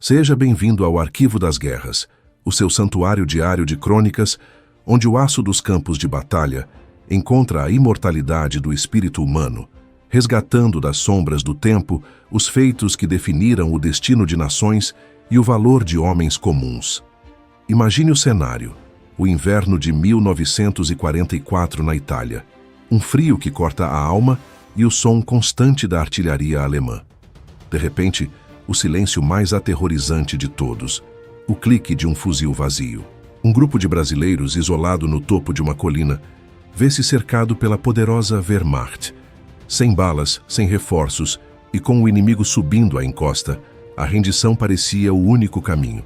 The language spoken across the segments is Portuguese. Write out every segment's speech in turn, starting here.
Seja bem-vindo ao Arquivo das Guerras, o seu santuário diário de crônicas, onde o aço dos campos de batalha encontra a imortalidade do espírito humano, resgatando das sombras do tempo os feitos que definiram o destino de nações e o valor de homens comuns. Imagine o cenário: o inverno de 1944 na Itália, um frio que corta a alma e o som constante da artilharia alemã. De repente, o silêncio mais aterrorizante de todos, o clique de um fuzil vazio. Um grupo de brasileiros isolado no topo de uma colina vê-se cercado pela poderosa Wehrmacht. Sem balas, sem reforços e com o inimigo subindo a encosta, a rendição parecia o único caminho.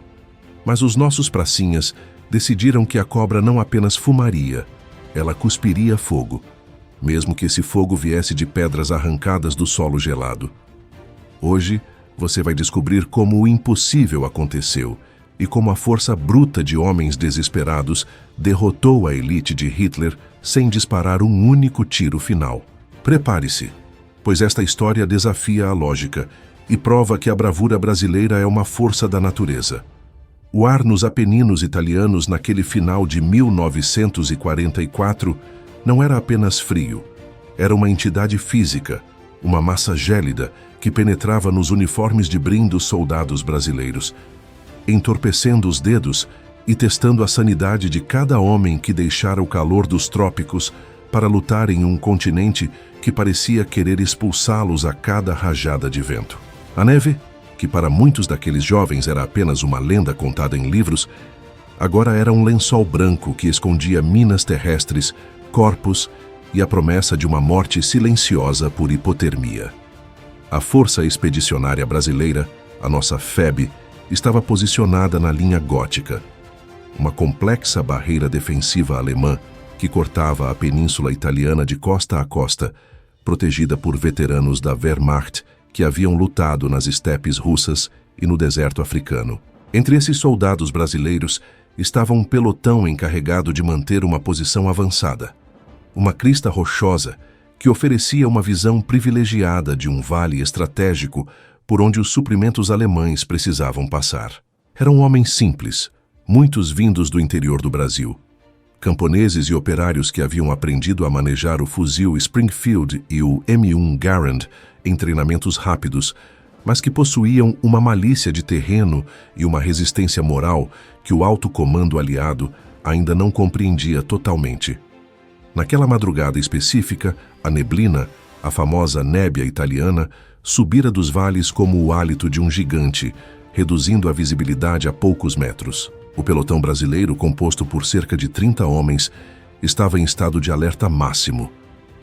Mas os nossos pracinhas decidiram que a cobra não apenas fumaria, ela cuspiria fogo, mesmo que esse fogo viesse de pedras arrancadas do solo gelado. Hoje, você vai descobrir como o impossível aconteceu e como a força bruta de homens desesperados derrotou a elite de Hitler sem disparar um único tiro final. Prepare-se, pois esta história desafia a lógica e prova que a bravura brasileira é uma força da natureza. O ar nos Apeninos italianos naquele final de 1944 não era apenas frio, era uma entidade física, uma massa gélida que penetrava nos uniformes de brim dos soldados brasileiros, entorpecendo os dedos e testando a sanidade de cada homem que deixara o calor dos trópicos para lutar em um continente que parecia querer expulsá-los a cada rajada de vento. A neve, que para muitos daqueles jovens era apenas uma lenda contada em livros, agora era um lençol branco que escondia minas terrestres, corpos e a promessa de uma morte silenciosa por hipotermia. A Força Expedicionária Brasileira, a nossa FEB, estava posicionada na linha gótica, uma complexa barreira defensiva alemã que cortava a península italiana de costa a costa, protegida por veteranos da Wehrmacht que haviam lutado nas estepes russas e no deserto africano. Entre esses soldados brasileiros estava um pelotão encarregado de manter uma posição avançada, uma crista rochosa que oferecia uma visão privilegiada de um vale estratégico por onde os suprimentos alemães precisavam passar. Eram homens simples, muitos vindos do interior do Brasil. Camponeses e operários que haviam aprendido a manejar o fuzil Springfield e o M1 Garand em treinamentos rápidos, mas que possuíam uma malícia de terreno e uma resistência moral que o alto comando aliado ainda não compreendia totalmente. Naquela madrugada específica, a neblina, a famosa nébia italiana, subira dos vales como o hálito de um gigante, reduzindo a visibilidade a poucos metros. O pelotão brasileiro, composto por cerca de 30 homens, estava em estado de alerta máximo.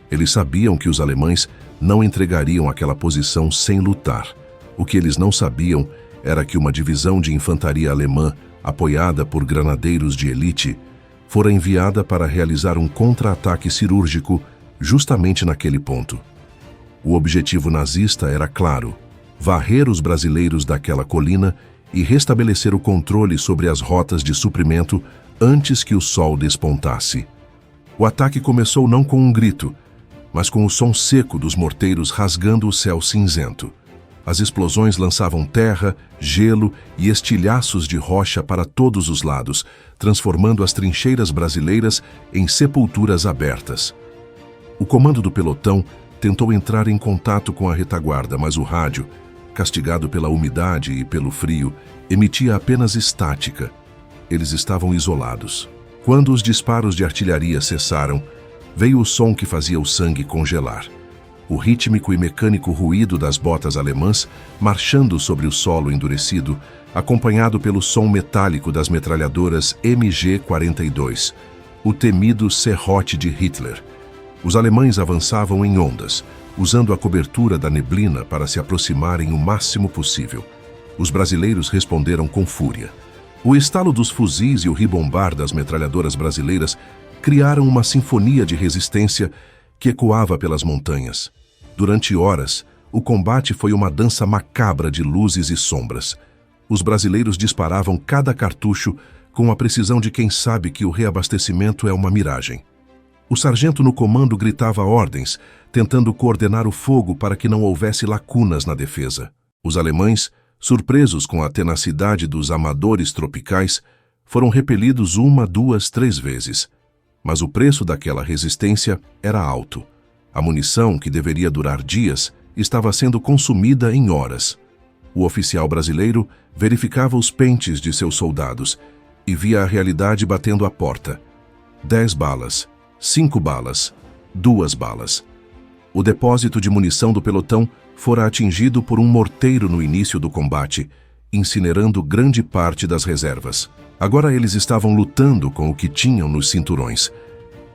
Eles sabiam que os alemães não entregariam aquela posição sem lutar. O que eles não sabiam era que uma divisão de infantaria alemã, apoiada por granadeiros de elite, fora enviada para realizar um contra-ataque cirúrgico justamente naquele ponto. O objetivo nazista era claro: varrer os brasileiros daquela colina e restabelecer o controle sobre as rotas de suprimento antes que o sol despontasse. O ataque começou não com um grito, mas com o som seco dos morteiros rasgando o céu cinzento. As explosões lançavam terra, gelo e estilhaços de rocha para todos os lados, transformando as trincheiras brasileiras em sepulturas abertas. O comando do pelotão tentou entrar em contato com a retaguarda, mas o rádio, castigado pela umidade e pelo frio, emitia apenas estática. Eles estavam isolados. Quando os disparos de artilharia cessaram, veio o som que fazia o sangue congelar. O rítmico e mecânico ruído das botas alemãs marchando sobre o solo endurecido, acompanhado pelo som metálico das metralhadoras MG-42, o temido serrote de Hitler. Os alemães avançavam em ondas, usando a cobertura da neblina para se aproximarem o máximo possível. Os brasileiros responderam com fúria. O estalo dos fuzis e o ribombar das metralhadoras brasileiras criaram uma sinfonia de resistência que ecoava pelas montanhas. Durante horas, o combate foi uma dança macabra de luzes e sombras. Os brasileiros disparavam cada cartucho com a precisão de quem sabe que o reabastecimento é uma miragem. O sargento no comando gritava ordens, tentando coordenar o fogo para que não houvesse lacunas na defesa. Os alemães, Surpresos com a tenacidade dos amadores tropicais, foram repelidos 1, 2, 3 vezes. Mas o preço daquela resistência era alto. A munição, que deveria durar dias, estava sendo consumida em horas. O oficial brasileiro verificava os pentes de seus soldados e via a realidade batendo à porta. 10 balas, 5 balas, 2 balas. O depósito de munição do pelotão fora atingido por um morteiro no início do combate, incinerando grande parte das reservas. Agora eles estavam lutando com o que tinham nos cinturões.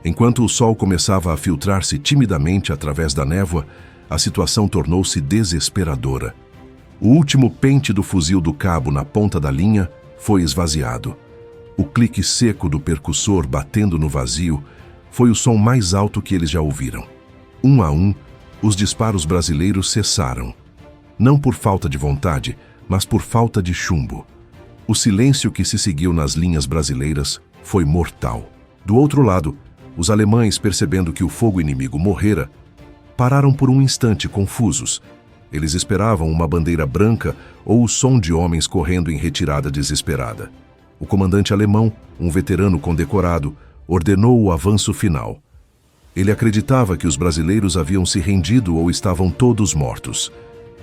Enquanto o sol começava a filtrar-se timidamente através da névoa, a situação tornou-se desesperadora. O último pente do fuzil do cabo na ponta da linha foi esvaziado. O clique seco do percussor batendo no vazio foi o som mais alto que eles já ouviram. 1 a 1, os disparos brasileiros cessaram. Não por falta de vontade, mas por falta de chumbo. O silêncio que se seguiu nas linhas brasileiras foi mortal. Do outro lado, os alemães, percebendo que o fogo inimigo morrera, pararam por um instante confusos. Eles esperavam uma bandeira branca ou o som de homens correndo em retirada desesperada. O comandante alemão, um veterano condecorado, ordenou o avanço final. Ele acreditava que os brasileiros haviam se rendido ou estavam todos mortos.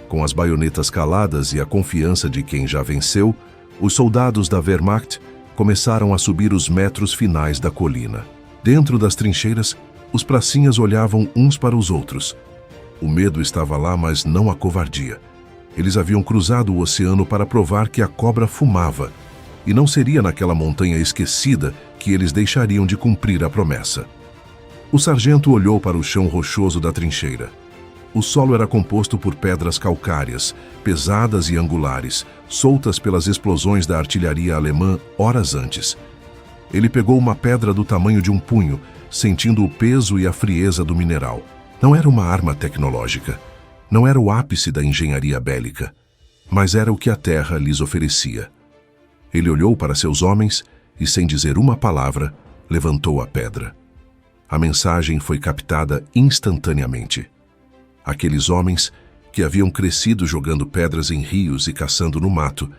Com as baionetas caladas e a confiança de quem já venceu, os soldados da Wehrmacht começaram a subir os metros finais da colina. Dentro das trincheiras, os pracinhas olhavam uns para os outros. O medo estava lá, mas não a covardia. Eles haviam cruzado o oceano para provar que a cobra fumava, e não seria naquela montanha esquecida que eles deixariam de cumprir a promessa. O sargento olhou para o chão rochoso da trincheira. O solo era composto por pedras calcárias, pesadas e angulares, soltas pelas explosões da artilharia alemã horas antes. Ele pegou uma pedra do tamanho de um punho, sentindo o peso e a frieza do mineral. Não era uma arma tecnológica, não era o ápice da engenharia bélica, mas era o que a terra lhes oferecia. Ele olhou para seus homens e, sem dizer uma palavra, levantou a pedra. A mensagem foi captada instantaneamente. Aqueles homens, que haviam crescido jogando pedras em rios e caçando no mato,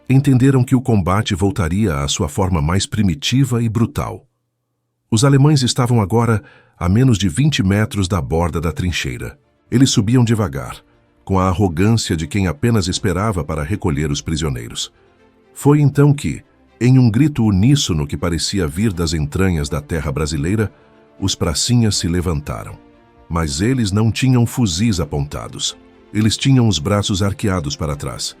entenderam que o combate voltaria à sua forma mais primitiva e brutal. Os alemães estavam agora a menos de 20 metros da borda da trincheira. Eles subiam devagar, com a arrogância de quem apenas esperava para recolher os prisioneiros. Foi então que, em um grito uníssono que parecia vir das entranhas da terra brasileira, os pracinhas se levantaram. Mas eles não tinham fuzis apontados. Eles tinham os braços arqueados para trás.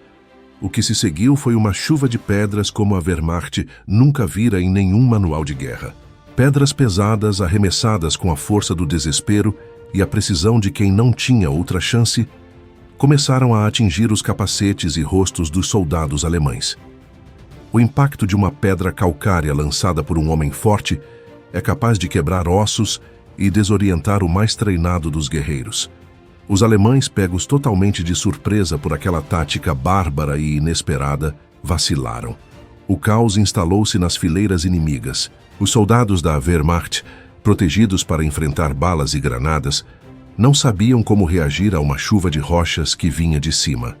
O que se seguiu foi uma chuva de pedras como a Wehrmacht nunca vira em nenhum manual de guerra. Pedras pesadas arremessadas com a força do desespero e a precisão de quem não tinha outra chance, começaram a atingir os capacetes e rostos dos soldados alemães. O impacto de uma pedra calcária lançada por um homem forte é capaz de quebrar ossos e desorientar o mais treinado dos guerreiros. Os alemães, pegos totalmente de surpresa por aquela tática bárbara e inesperada, vacilaram. O caos instalou-se nas fileiras inimigas. Os soldados da Wehrmacht, protegidos para enfrentar balas e granadas, não sabiam como reagir a uma chuva de rochas que vinha de cima.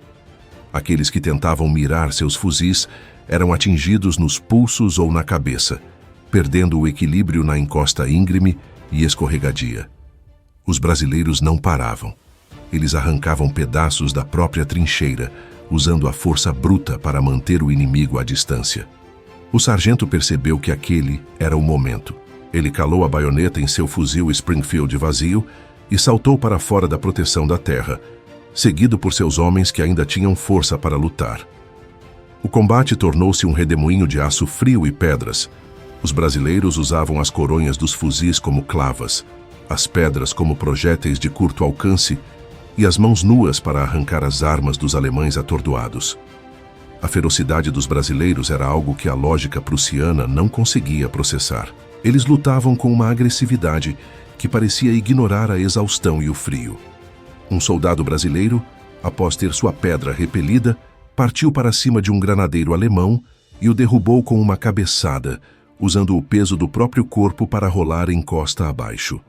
Aqueles que tentavam mirar seus fuzis eram atingidos nos pulsos ou na cabeça, perdendo o equilíbrio na encosta íngreme e escorregadia. Os brasileiros não paravam. Eles arrancavam pedaços da própria trincheira, usando a força bruta para manter o inimigo à distância. O sargento percebeu que aquele era o momento. Ele calou a baioneta em seu fuzil Springfield vazio e saltou para fora da proteção da terra, seguido por seus homens que ainda tinham força para lutar. O combate tornou-se um redemoinho de aço frio e pedras. Os brasileiros usavam as coronhas dos fuzis como clavas, as pedras como projéteis de curto alcance e as mãos nuas para arrancar as armas dos alemães atordoados. A ferocidade dos brasileiros era algo que a lógica prussiana não conseguia processar. Eles lutavam com uma agressividade que parecia ignorar a exaustão e o frio. Um soldado brasileiro, após ter sua pedra repelida, partiu para cima de um granadeiro alemão e o derrubou com uma cabeçada, usando o peso do próprio corpo para rolar em costa abaixo.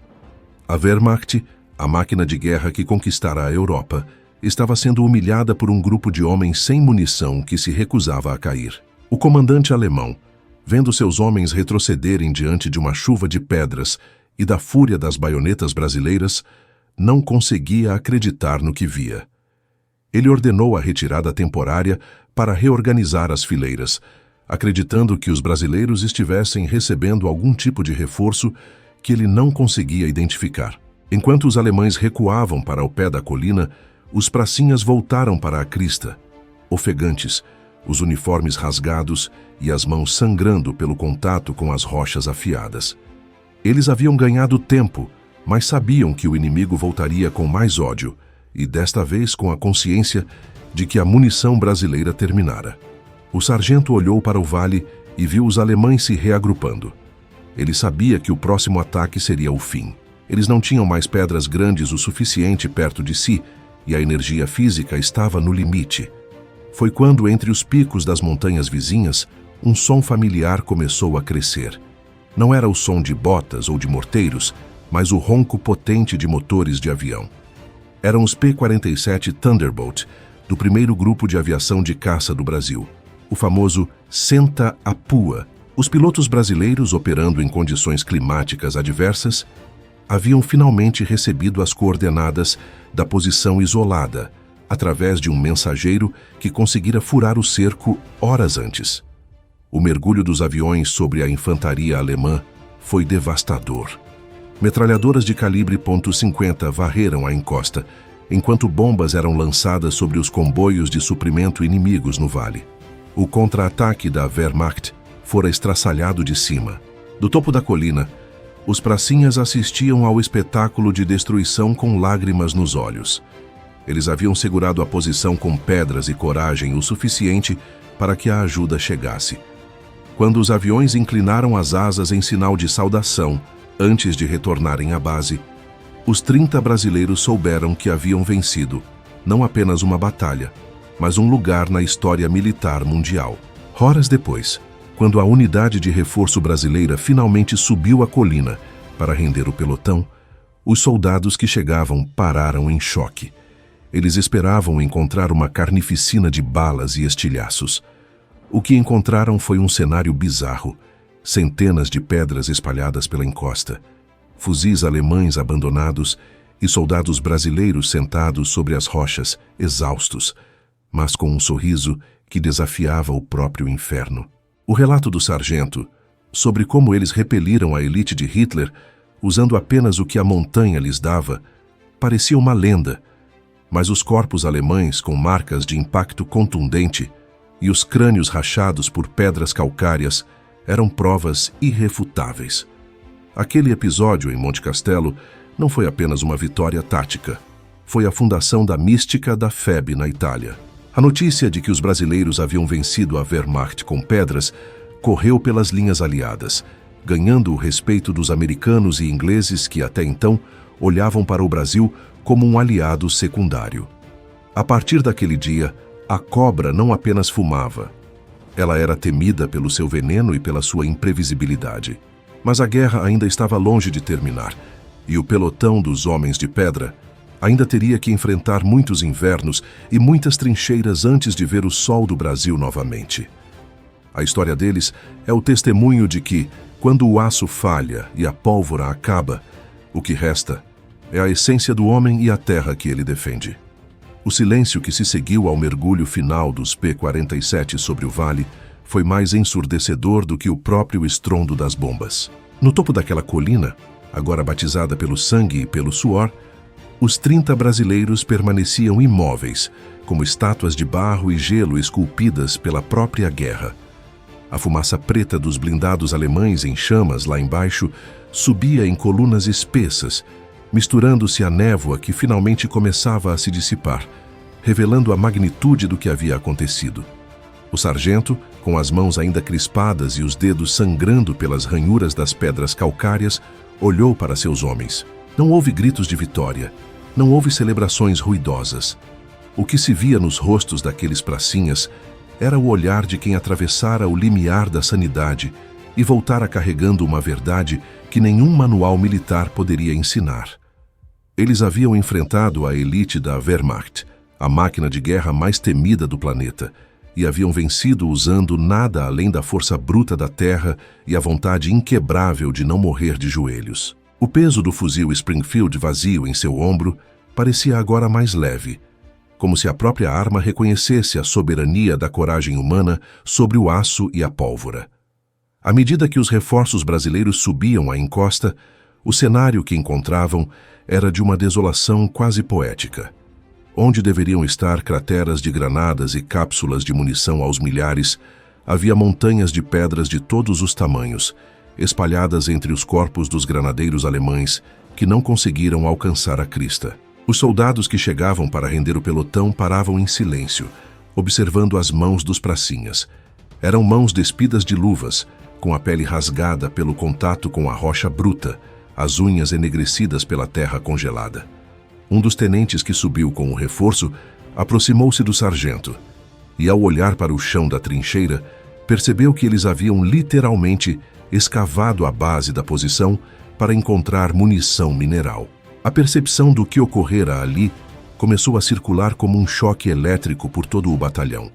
A Wehrmacht, a máquina de guerra que conquistara a Europa, estava sendo humilhada por um grupo de homens sem munição que se recusava a cair. O comandante alemão, vendo seus homens retrocederem diante de uma chuva de pedras e da fúria das baionetas brasileiras, não conseguia acreditar no que via. Ele ordenou a retirada temporária para reorganizar as fileiras, acreditando que os brasileiros estivessem recebendo algum tipo de reforço que ele não conseguia identificar. Enquanto os alemães recuavam para o pé da colina, os pracinhas voltaram para a crista, ofegantes, os uniformes rasgados e as mãos sangrando pelo contato com as rochas afiadas. Eles haviam ganhado tempo, mas sabiam que o inimigo voltaria com mais ódio, e desta vez com a consciência de que a munição brasileira terminara. O sargento olhou para o vale e viu os alemães se reagrupando. Ele sabia que o próximo ataque seria o fim. Eles não tinham mais pedras grandes o suficiente perto de si, e a energia física estava no limite. Foi quando, entre os picos das montanhas vizinhas, um som familiar começou a crescer. Não era o som de botas ou de morteiros, mas o ronco potente de motores de avião. Eram os P-47 Thunderbolt, do primeiro grupo de aviação de caça do Brasil, o famoso Senta a Pua. Os pilotos brasileiros, operando em condições climáticas adversas, haviam finalmente recebido as coordenadas da posição isolada, através de um mensageiro que conseguira furar o cerco horas antes. O mergulho dos aviões sobre a infantaria alemã foi devastador. Metralhadoras de calibre .50 varreram a encosta, enquanto bombas eram lançadas sobre os comboios de suprimento inimigos no vale. O contra-ataque da Wehrmacht fora estraçalhado de cima. Do topo da colina, os pracinhas assistiam ao espetáculo de destruição com lágrimas nos olhos. Eles haviam segurado a posição com pedras e coragem o suficiente para que a ajuda chegasse. Quando os aviões inclinaram as asas em sinal de saudação, antes de retornarem à base, os 30 brasileiros souberam que haviam vencido, não apenas uma batalha, mas um lugar na história militar mundial. Horas depois, quando a unidade de reforço brasileira finalmente subiu a colina para render o pelotão, os soldados que chegavam pararam em choque. Eles esperavam encontrar uma carnificina de balas e estilhaços. O que encontraram foi um cenário bizarro: centenas de pedras espalhadas pela encosta, fuzis alemães abandonados e soldados brasileiros sentados sobre as rochas, exaustos, mas com um sorriso que desafiava o próprio inferno. O relato do sargento, sobre como eles repeliram a elite de Hitler usando apenas o que a montanha lhes dava, parecia uma lenda, mas os corpos alemães com marcas de impacto contundente e os crânios rachados por pedras calcárias eram provas irrefutáveis. Aquele episódio em Monte Castelo não foi apenas uma vitória tática, foi a fundação da mística da FEB na Itália. A notícia de que os brasileiros haviam vencido a Wehrmacht com pedras correu pelas linhas aliadas, ganhando o respeito dos americanos e ingleses que até então olhavam para o Brasil como um aliado secundário. A partir daquele dia, a cobra não apenas fumava. Ela era temida pelo seu veneno e pela sua imprevisibilidade. Mas a guerra ainda estava longe de terminar, e o pelotão dos Homens de Pedra ainda teria que enfrentar muitos invernos e muitas trincheiras antes de ver o sol do Brasil novamente. A história deles é o testemunho de que, quando o aço falha e a pólvora acaba, o que resta é a essência do homem e a terra que ele defende. O silêncio que se seguiu ao mergulho final dos P-47 sobre o vale foi mais ensurdecedor do que o próprio estrondo das bombas. No topo daquela colina, agora batizada pelo sangue e pelo suor, os 30 brasileiros permaneciam imóveis, como estátuas de barro e gelo esculpidas pela própria guerra. A fumaça preta dos blindados alemães em chamas lá embaixo subia em colunas espessas, misturando-se à névoa que finalmente começava a se dissipar, revelando a magnitude do que havia acontecido. O sargento, com as mãos ainda crispadas e os dedos sangrando pelas ranhuras das pedras calcárias, olhou para seus homens. Não houve gritos de vitória, não houve celebrações ruidosas. O que se via nos rostos daqueles pracinhas era o olhar de quem atravessara o limiar da sanidade e voltara carregando uma verdade que nenhum manual militar poderia ensinar. Eles haviam enfrentado a elite da Wehrmacht, a máquina de guerra mais temida do planeta, e haviam vencido usando nada além da força bruta da terra e a vontade inquebrável de não morrer de joelhos. O peso do fuzil Springfield vazio em seu ombro parecia agora mais leve, como se a própria arma reconhecesse a soberania da coragem humana sobre o aço e a pólvora. À medida que os reforços brasileiros subiam a encosta, o cenário que encontravam era de uma desolação quase poética. Onde deveriam estar crateras de granadas e cápsulas de munição aos milhares, havia montanhas de pedras de todos os tamanhos, espalhadas entre os corpos dos granadeiros alemães que não conseguiram alcançar a crista. Os soldados que chegavam para render o pelotão paravam em silêncio, observando as mãos dos pracinhas. Eram mãos despidas de luvas, com a pele rasgada pelo contato com a rocha bruta, as unhas enegrecidas pela terra congelada. Um dos tenentes que subiu com o reforço aproximou-se do sargento e, ao olhar para o chão da trincheira, percebeu que eles haviam literalmente escavado a base da posição para encontrar munição mineral. A percepção do que ocorrera ali começou a circular como um choque elétrico por todo o batalhão.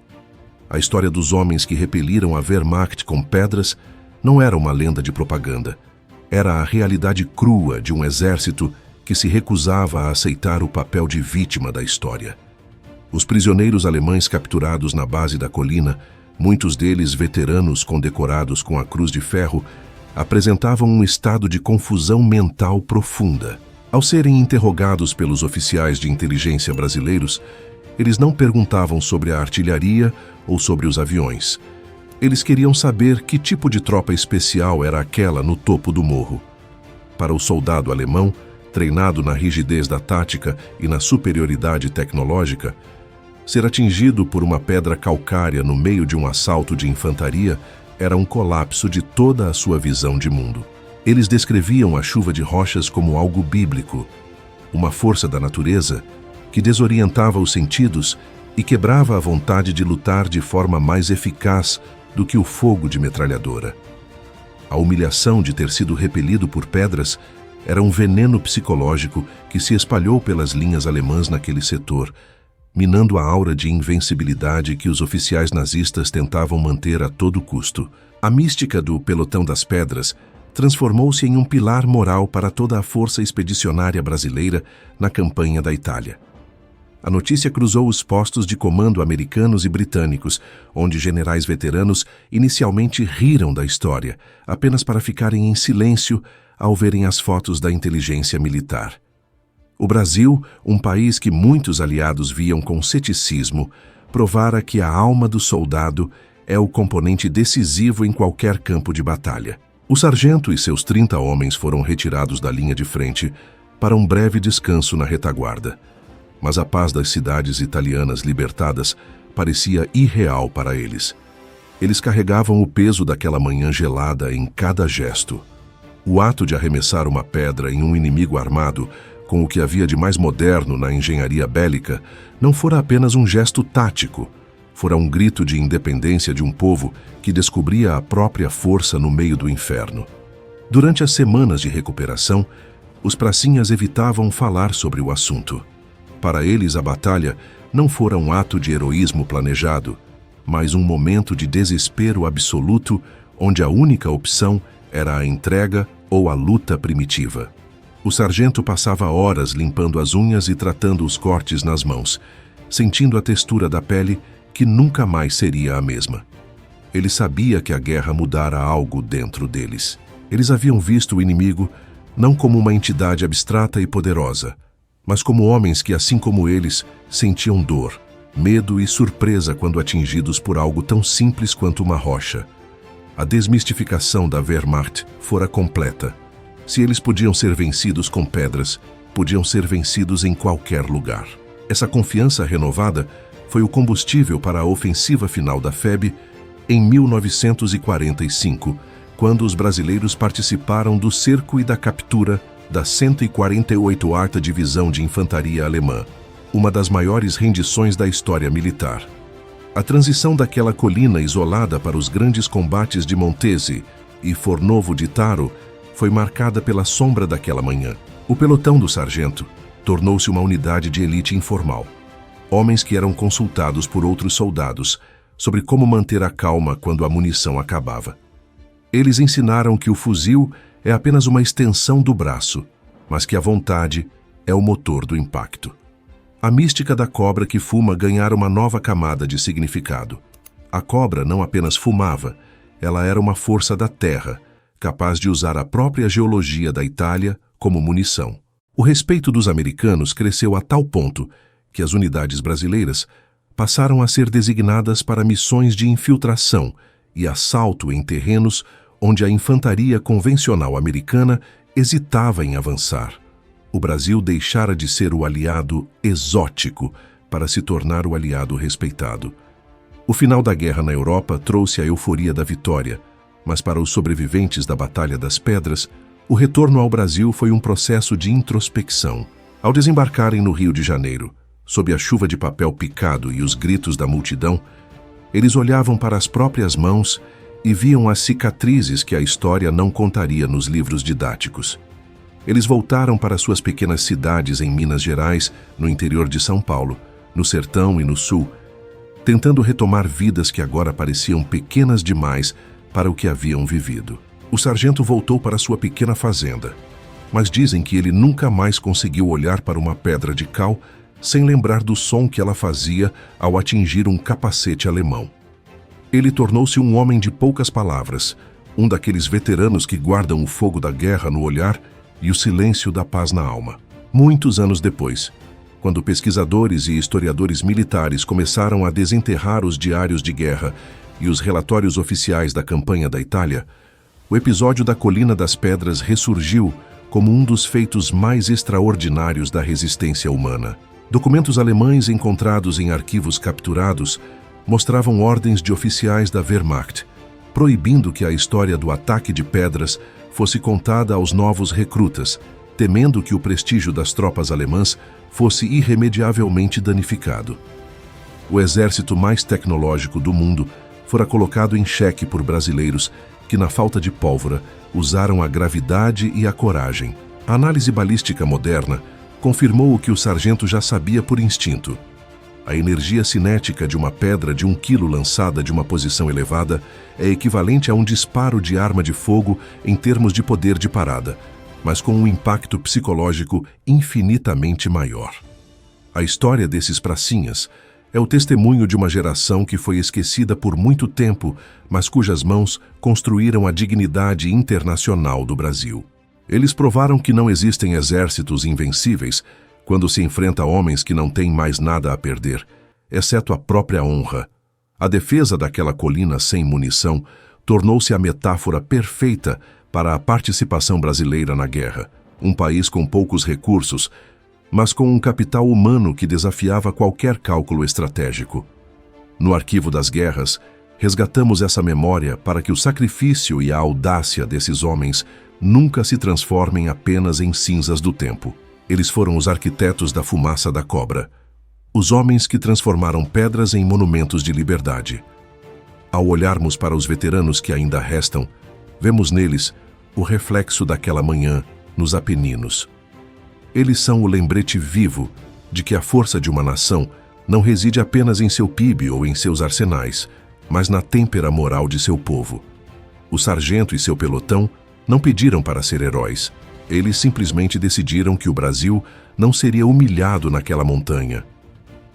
A história dos homens que repeliram a Wehrmacht com pedras não era uma lenda de propaganda. Era a realidade crua de um exército que se recusava a aceitar o papel de vítima da história. Os prisioneiros alemães capturados na base da colina, muitos deles veteranos condecorados com a Cruz de Ferro, apresentavam um estado de confusão mental profunda. Ao serem interrogados pelos oficiais de inteligência brasileiros, eles não perguntavam sobre a artilharia ou sobre os aviões. Eles queriam saber que tipo de tropa especial era aquela no topo do morro. Para o soldado alemão, treinado na rigidez da tática e na superioridade tecnológica, ser atingido por uma pedra calcária no meio de um assalto de infantaria era um colapso de toda a sua visão de mundo. Eles descreviam a chuva de rochas como algo bíblico, uma força da natureza que desorientava os sentidos e quebrava a vontade de lutar de forma mais eficaz do que o fogo de metralhadora. A humilhação de ter sido repelido por pedras era um veneno psicológico que se espalhou pelas linhas alemãs naquele setor, minando a aura de invencibilidade que os oficiais nazistas tentavam manter a todo custo. A mística do Pelotão das Pedras transformou-se em um pilar moral para toda a força expedicionária brasileira na campanha da Itália. A notícia cruzou os postos de comando americanos e britânicos, onde generais veteranos inicialmente riram da história, apenas para ficarem em silêncio ao verem as fotos da inteligência militar. O Brasil, um país que muitos aliados viam com ceticismo, provara que a alma do soldado é o componente decisivo em qualquer campo de batalha. O sargento e seus 30 homens foram retirados da linha de frente para um breve descanso na retaguarda. Mas a paz das cidades italianas libertadas parecia irreal para eles. Eles carregavam o peso daquela manhã gelada em cada gesto. O ato de arremessar uma pedra em um inimigo armado, com o que havia de mais moderno na engenharia bélica, não fora apenas um gesto tático, fora um grito de independência de um povo que descobria a própria força no meio do inferno. Durante as semanas de recuperação, os pracinhas evitavam falar sobre o assunto. Para eles, a batalha não fora um ato de heroísmo planejado, mas um momento de desespero absoluto, onde a única opção era a entrega ou a luta primitiva. O sargento passava horas limpando as unhas e tratando os cortes nas mãos, sentindo a textura da pele que nunca mais seria a mesma. Ele sabia que a guerra mudara algo dentro deles. Eles haviam visto o inimigo não como uma entidade abstrata e poderosa, mas como homens que, assim como eles, sentiam dor, medo e surpresa quando atingidos por algo tão simples quanto uma rocha. A desmistificação da Wehrmacht fora completa. Se eles podiam ser vencidos com pedras, podiam ser vencidos em qualquer lugar. Essa confiança renovada foi o combustível para a ofensiva final da FEB em 1945, quando os brasileiros participaram do cerco e da captura da 148ª Divisão de Infantaria Alemã, uma das maiores rendições da história militar. A transição daquela colina isolada para os grandes combates de Montese e Fornovo di Taro foi marcada pela sombra daquela manhã. O pelotão do sargento tornou-se uma unidade de elite informal. homens que eram consultados por outros soldados sobre como manter a calma quando a munição acabava. Eles ensinaram que o fuzil é apenas uma extensão do braço, mas que a vontade é o motor do impacto. A mística da cobra que fuma ganhara uma nova camada de significado. A cobra não apenas fumava, ela era uma força da terra, capaz de usar a própria geologia da Itália como munição. O respeito dos americanos cresceu a tal ponto que as unidades brasileiras passaram a ser designadas para missões de infiltração e assalto em terrenos onde a infantaria convencional americana hesitava em avançar. O Brasil deixara de ser o aliado exótico para se tornar o aliado respeitado. O final da guerra na Europa trouxe a euforia da vitória, mas para os sobreviventes da Batalha das Pedras, o retorno ao Brasil foi um processo de introspecção. Ao desembarcarem no Rio de Janeiro, sob a chuva de papel picado e os gritos da multidão, eles olhavam para as próprias mãos e viam as cicatrizes que a história não contaria nos livros didáticos. Eles voltaram para suas pequenas cidades em Minas Gerais, no interior de São Paulo, no sertão e no sul, tentando retomar vidas que agora pareciam pequenas demais para o que haviam vivido. O sargento voltou para sua pequena fazenda, mas dizem que ele nunca mais conseguiu olhar para uma pedra de cal sem lembrar do som que ela fazia ao atingir um capacete alemão. Ele tornou-se um homem de poucas palavras, um daqueles veteranos que guardam o fogo da guerra no olhar e o silêncio da paz na alma. Muitos anos depois, quando pesquisadores e historiadores militares começaram a desenterrar os diários de guerra e os relatórios oficiais da campanha da Itália, o episódio da Colina das Pedras ressurgiu como um dos feitos mais extraordinários da resistência humana. Documentos alemães encontrados em arquivos capturados mostravam ordens de oficiais da Wehrmacht, proibindo que a história do ataque de pedras fosse contada aos novos recrutas, temendo que o prestígio das tropas alemãs fosse irremediavelmente danificado. O exército mais tecnológico do mundo fora colocado em xeque por brasileiros que, na falta de pólvora, usaram a gravidade e a coragem. A análise balística moderna confirmou o que o sargento já sabia por instinto. A energia cinética de uma pedra de 1 quilo lançada de uma posição elevada é equivalente a um disparo de arma de fogo em termos de poder de parada, mas com um impacto psicológico infinitamente maior. A história desses pracinhas é o testemunho de uma geração que foi esquecida por muito tempo, mas cujas mãos construíram a dignidade internacional do Brasil. Eles provaram que não existem exércitos invencíveis quando se enfrenta a homens que não têm mais nada a perder, exceto a própria honra. A defesa daquela colina sem munição tornou-se a metáfora perfeita para a participação brasileira na guerra. Um país com poucos recursos, mas com um capital humano que desafiava qualquer cálculo estratégico. No arquivo das guerras, resgatamos essa memória para que o sacrifício e a audácia desses homens nunca se transformem apenas em cinzas do tempo. Eles foram os arquitetos da fumaça da cobra, os homens que transformaram pedras em monumentos de liberdade. Ao olharmos para os veteranos que ainda restam, vemos neles o reflexo daquela manhã nos Apeninos. Eles são o lembrete vivo de que a força de uma nação não reside apenas em seu PIB ou em seus arsenais, mas na têmpera moral de seu povo. O sargento e seu pelotão não pediram para ser heróis. Eles simplesmente decidiram que o Brasil não seria humilhado naquela montanha.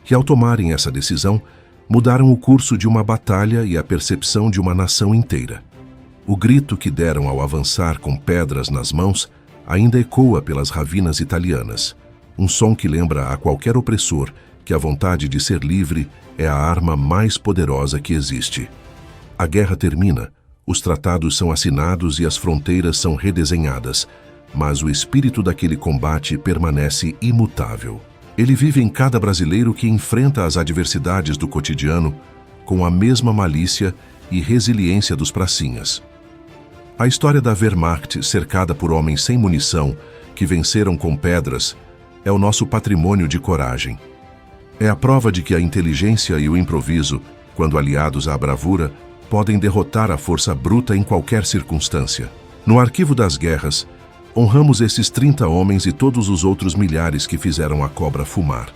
E ao tomarem essa decisão, mudaram o curso de uma batalha e a percepção de uma nação inteira. O grito que deram ao avançar com pedras nas mãos ainda ecoa pelas ravinas italianas, um som que lembra a qualquer opressor que a vontade de ser livre é a arma mais poderosa que existe. A guerra termina, os tratados são assinados e as fronteiras são redesenhadas, mas o espírito daquele combate permanece imutável. Ele vive em cada brasileiro que enfrenta as adversidades do cotidiano com a mesma malícia e resiliência dos pracinhas. A história da Wehrmacht, cercada por homens sem munição, que venceram com pedras, é o nosso patrimônio de coragem. É a prova de que a inteligência e o improviso, quando aliados à bravura, podem derrotar a força bruta em qualquer circunstância. No arquivo das guerras, honramos esses 30 homens e todos os outros milhares que fizeram a cobra fumar.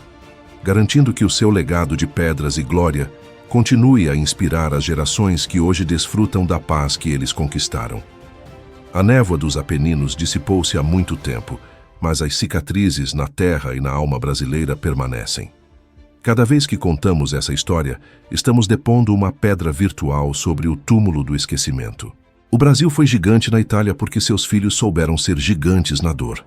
garantindo que o seu legado de pedras e glória continue a inspirar as gerações que hoje desfrutam da paz que eles conquistaram. A névoa dos Apeninos dissipou-se há muito tempo, mas as cicatrizes na terra e na alma brasileira permanecem. Cada vez que contamos essa história, estamos depondo uma pedra virtual sobre o túmulo do esquecimento. O Brasil foi gigante na Itália porque seus filhos souberam ser gigantes na dor.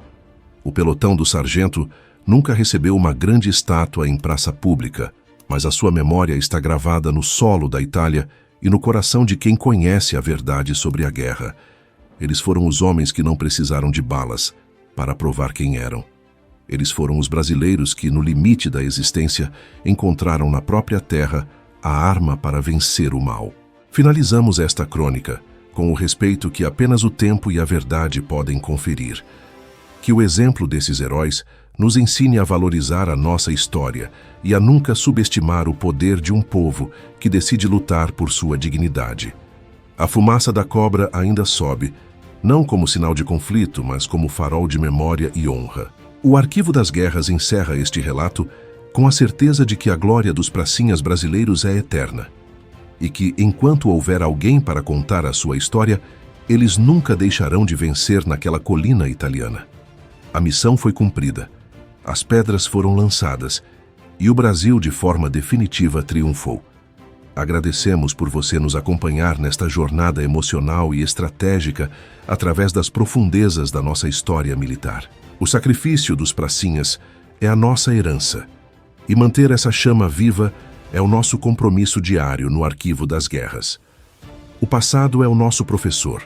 O pelotão do sargento nunca recebeu uma grande estátua em praça pública, mas a sua memória está gravada no solo da Itália e no coração de quem conhece a verdade sobre a guerra. Eles foram os homens que não precisaram de balas para provar quem eram. Eles foram os brasileiros que, no limite da existência, encontraram na própria terra a arma para vencer o mal. Finalizamos esta crônica com o respeito que apenas o tempo e a verdade podem conferir. Que o exemplo desses heróis nos ensine a valorizar a nossa história e a nunca subestimar o poder de um povo que decide lutar por sua dignidade. A fumaça da cobra ainda sobe, não como sinal de conflito, mas como farol de memória e honra. O Arquivo das Guerras encerra este relato com a certeza de que a glória dos pracinhas brasileiros é eterna e que, enquanto houver alguém para contar a sua história, eles nunca deixarão de vencer naquela colina italiana. A missão foi cumprida, as pedras foram lançadas e o Brasil, de forma definitiva, triunfou. Agradecemos por você nos acompanhar nesta jornada emocional e estratégica através das profundezas da nossa história militar. O sacrifício dos pracinhas é a nossa herança, e manter essa chama viva é o nosso compromisso diário no Arquivo das Guerras. O passado é o nosso professor,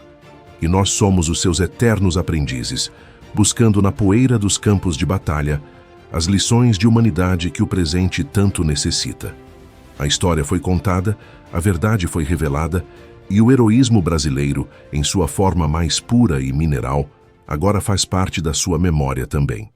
e nós somos os seus eternos aprendizes, buscando na poeira dos campos de batalha as lições de humanidade que o presente tanto necessita. A história foi contada, a verdade foi revelada, e o heroísmo brasileiro, em sua forma mais pura e mineral, agora faz parte da sua memória também.